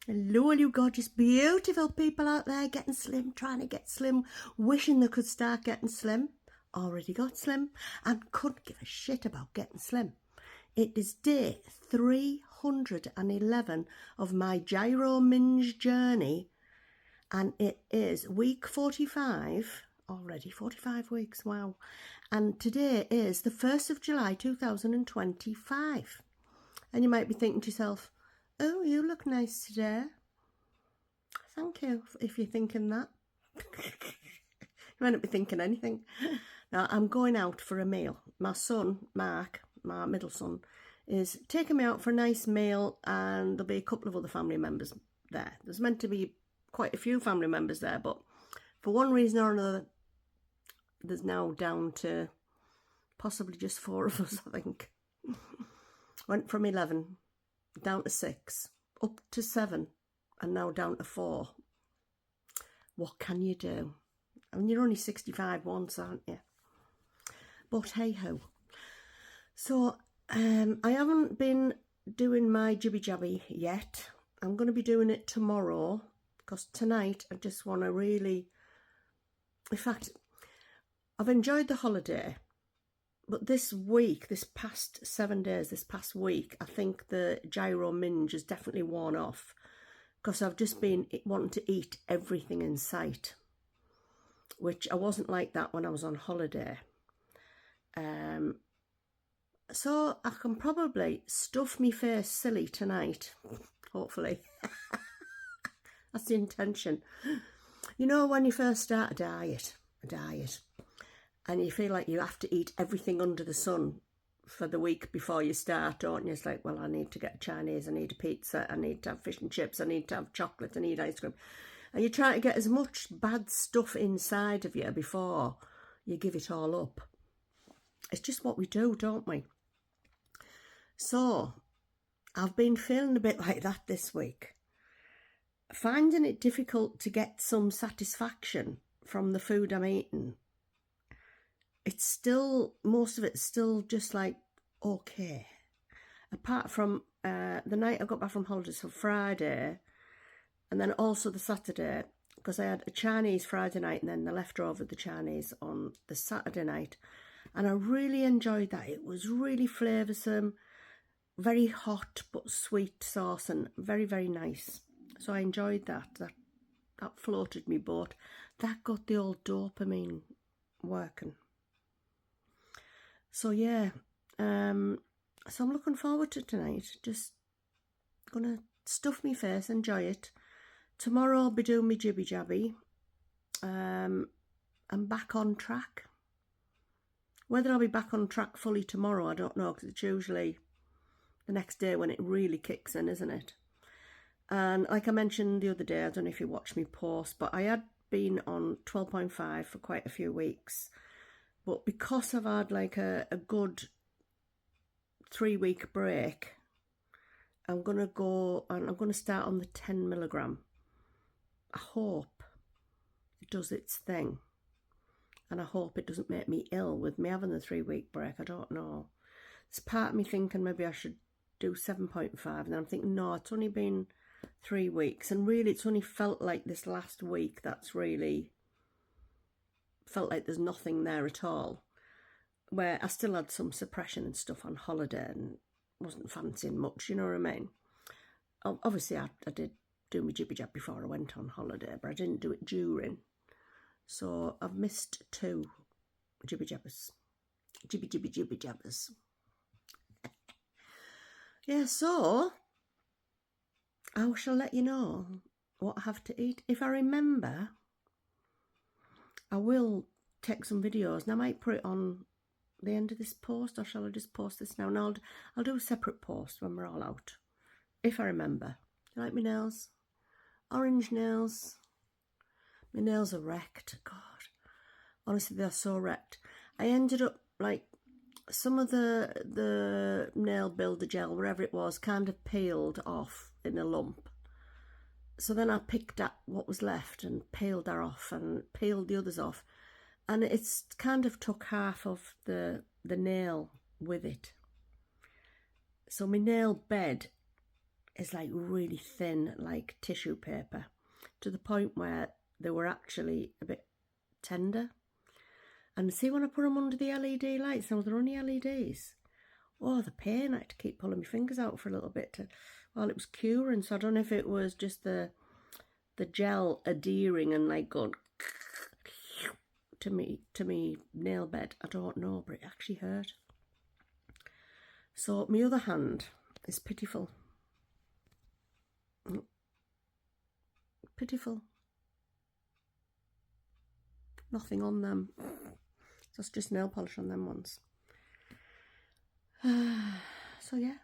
Hello, all you gorgeous, beautiful people out there getting slim, trying to get slim, wishing they could start getting slim, already got slim, and couldn't give a shit about getting slim. It is day 311 of my gyro minge journey, and it is week 45, already 45 weeks, wow. And today is the 1st of July 2025. And you might be thinking to yourself, oh, you look nice today. Thank you, if you're thinking that. You might not be thinking anything. Now, I'm going out for a meal. My son, Mark, my middle son, is taking me out for a nice meal, and there'll be a couple of other family members there. There's meant to be quite a few family members there, but for one reason or another, there's now down to possibly just 4 of us, I think. Went from 11 down to 6, up to 7, and now down to 4. What can you do? I mean, you're only 65 once, aren't you? But hey ho. So I haven't been doing my jibby jabby yet. I'm going to be doing it tomorrow, because tonight I just want to really, in fact, I've enjoyed the holiday. But this week, this past 7 days, this past week, I think the gyro minge has definitely worn off, because I've just been wanting to eat everything in sight, which I wasn't like that when I was on holiday. So I can probably stuff my face silly tonight, hopefully. That's the intention. You know, when you first start a diet, and you feel like you have to eat everything under the sun for the week before you start, don't you? It's like, well, I need to get Chinese, I need a pizza, I need to have fish and chips, I need to have chocolate, I need ice cream. And you try to get as much bad stuff inside of you before you give it all up. It's just what we do, don't we? So, I've been feeling a bit like that this week. Finding it difficult to get some satisfaction from the food I'm eating. It's still, most of it's still just like, okay. Apart from the night I got back from holidays for Friday, and then also the Saturday, because I had a Chinese Friday night and then the leftover of the Chinese on the Saturday night. And I really enjoyed that. It was really flavoursome, very hot but sweet sauce, and very, very nice. So I enjoyed that. That floated me boat. That got the old dopamine working. So yeah, so I'm looking forward to tonight. Just gonna stuff my face, enjoy it. Tomorrow I'll be doing my jibby jabby. I'm back on track. Whether I'll be back on track fully tomorrow, I don't know, because it's usually the next day when it really kicks in, isn't it? And like I mentioned the other day, I don't know if you watched me post, but I had been on 12.5 for quite a few weeks. But because I've had like a good 3-week break, I'm going to go and I'm going to start on the 10 milligram. I hope it does its thing. And I hope it doesn't make me ill with me having the 3-week break. I don't know. There's part of me thinking maybe I should do 7.5. And then I'm thinking, no, it's only been 3 weeks. And really, it's only felt like this last week that's really felt like there's nothing there at all. Where I still had some suppression and stuff on holiday and wasn't fancying much, you know what I mean? Obviously, I did do my jibby jab before I went on holiday, but I didn't do it during. So I've missed 2 jibby jabbers. Jibby jabbers. Yeah, so I shall let you know what I have to eat. If I remember, I will take some videos, and I might put it on the end of this post, or shall I just post this now? No, I'll do a separate post when we're all out, if I remember. You like my nails? Orange nails. My nails are wrecked. God, honestly, they're so wrecked. I ended up like some of the nail builder gel, wherever it was, kind of peeled off in a lump. So then I picked up what was left and peeled that off and peeled the others off. And it's kind of took half of the nail with it. So my nail bed is like really thin, like tissue paper, to the point where they were actually a bit tender. And see, when I put them under the LED lights, now they're only LEDs. Oh, the pain! I had to keep pulling my fingers out for a little bit while it was curing. So I don't know if it was just the gel adhering and like going to me nail bed. I don't know, but it actually hurt. So my other hand is pitiful. Pitiful. Nothing on them. That's just nail polish on them ones. So yeah,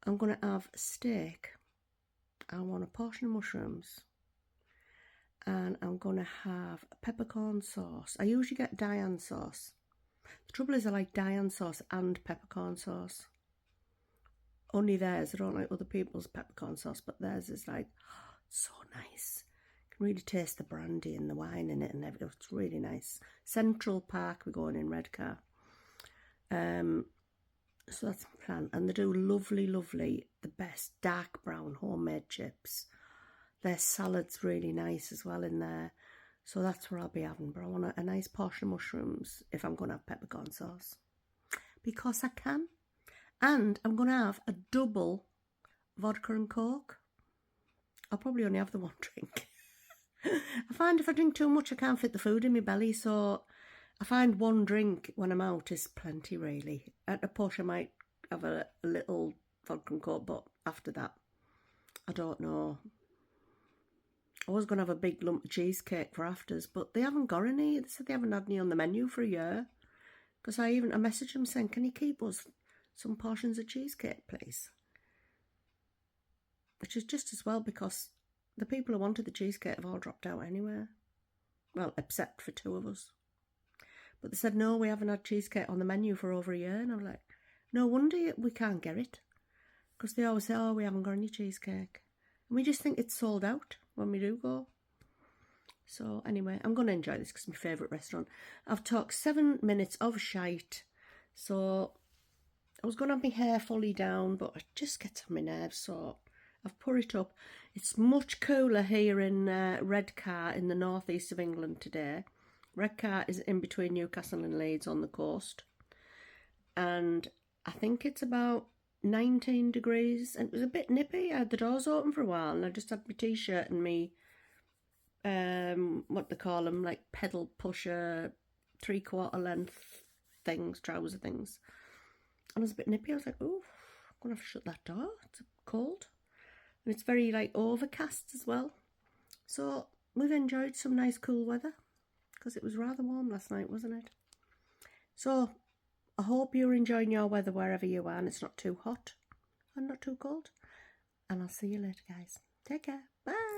I'm going to have steak. I want a portion of mushrooms. And I'm going to have a peppercorn sauce. I usually get Diane sauce. The trouble is I like Diane sauce and peppercorn sauce. Only theirs. I don't like other people's peppercorn sauce, but theirs is like, oh, it's so nice. You can really taste the brandy and the wine in it and everything. It's really nice. Central Park, we're going in Redcar. So that's my plan. And they do lovely, the best dark brown homemade chips. Their salad's really nice as well in there. So that's what I'll be having. But I want a nice portion of mushrooms if I'm going to have peppercorn sauce. Because I can. And I'm going to have a double vodka and Coke. I'll probably only have the one drink. I find if I drink too much, I can't fit the food in my belly. So I find one drink when I'm out is plenty, really. At a push, I might have a little vodka and Coke, but after that, I don't know. I was going to have a big lump of cheesecake for afters, but they haven't got any. They said they haven't had any on the menu for a year. Because I messaged them saying, can you keep us some portions of cheesecake, please? Which is just as well, because the people who wanted the cheesecake have all dropped out anyway. Well, except for 2 of us. But they said, no, we haven't had cheesecake on the menu for over a year. And I was like, no wonder we can't get it. Because they always say, oh, we haven't got any cheesecake. And we just think it's sold out when we do go. So anyway, I'm going to enjoy this because it's my favourite restaurant. I've talked 7 minutes of shite. So I was going to have my hair fully down, but it just gets on my nerves. So I've put it up. It's much cooler here in Redcar in the northeast of England today. Redcar is in between Newcastle and Leeds on the coast. And I think it's about 19 degrees. And it was a bit nippy. I had the doors open for a while and I just had my t-shirt and me, what they call them, like pedal pusher, 3/4 length things, trouser things. And it was a bit nippy. I was like, oh, I'm going to have to shut that door. It's cold. And it's very like overcast as well. So we've enjoyed some nice cool weather because it was rather warm last night, wasn't it? So I hope you're enjoying your weather wherever you are and it's not too hot and not too cold. And I'll see you later, guys. Take care. Bye.